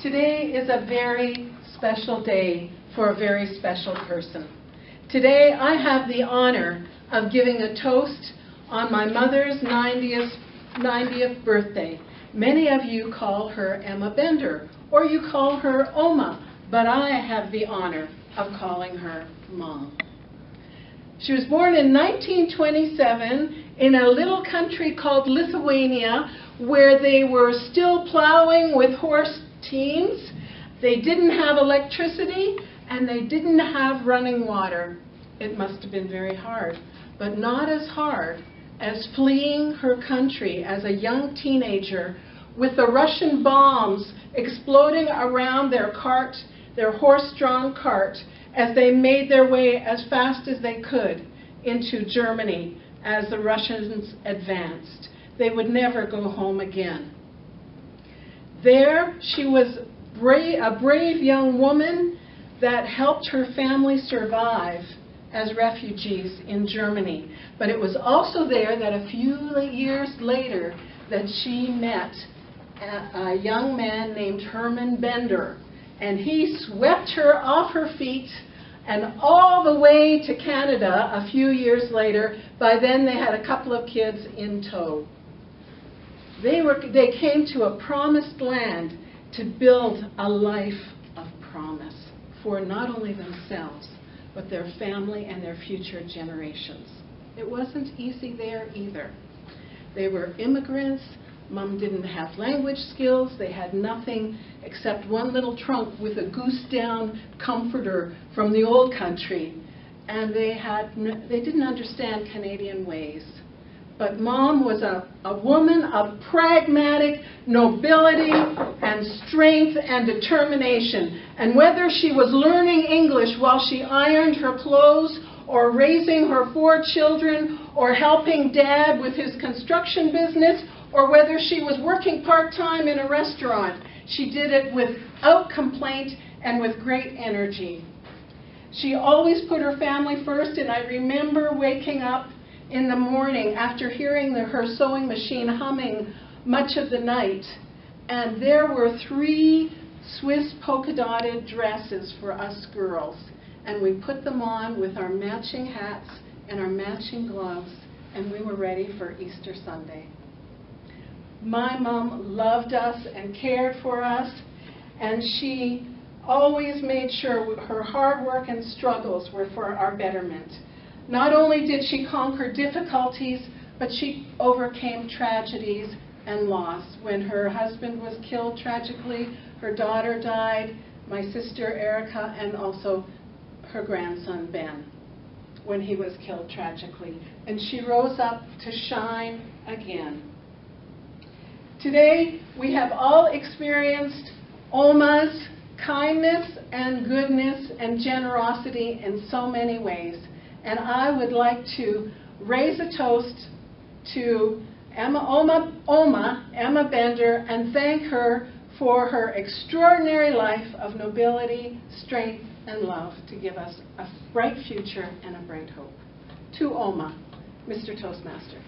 Today is a very special day for a very special person. Today I have the honor of giving a toast on my mother's 90th birthday. Many of you call her Emma Bender, or you call her Oma, but I have the honor of calling her Mom. She was born in 1927 in a little country called Lithuania, where they were still plowing with horse teams. They didn't have electricity, and they didn't have running water. It must have been very hard, but not as hard as fleeing her country as a young teenager with the Russian bombs exploding around their cart, their horse-drawn cart, as they made their way as fast as they could into Germany as the Russians advanced. They would never go home again. There, she was a brave young woman that helped her family survive as refugees in Germany. But it was also there that a few years later that she met a young man named Helga Bender. And he swept her off her feet and all the way to Canada a few years later. By then they had a couple of kids in tow. They came to a promised land to build a life of promise for not only themselves, but their family and their future generations. It wasn't easy there either. They were immigrants. Mom didn't have language skills. They had nothing except one little trunk with a goose-down comforter from the old country. And they didn't understand Canadian ways. But Mom was a woman of pragmatic nobility and strength and determination. And whether she was learning English while she ironed her clothes, or raising her 4 children, or helping Dad with his construction business, or whether she was working part-time in a restaurant, she did it without complaint and with great energy. She always put her family first, and I remember waking up in the morning after hearing her sewing machine humming much of the night, and there were 3 Swiss polka-dotted dresses for us girls, and we put them on with our matching hats and our matching gloves, and we were ready for Easter Sunday. My mom loved us and cared for us, and she always made sure her hard work and struggles were for our betterment. Not only did she conquer difficulties, but she overcame tragedies and loss. When her husband was killed tragically, her daughter died, my sister Erica, and also her grandson Ben, when he was killed tragically. And she rose up to shine again. Today, we have all experienced Oma's kindness and goodness and generosity in so many ways. And I would like to raise a toast to Emma Bender and thank her for her extraordinary life of nobility, strength, and love to give us a bright future and a bright hope. To Oma, Mr. Toastmaster.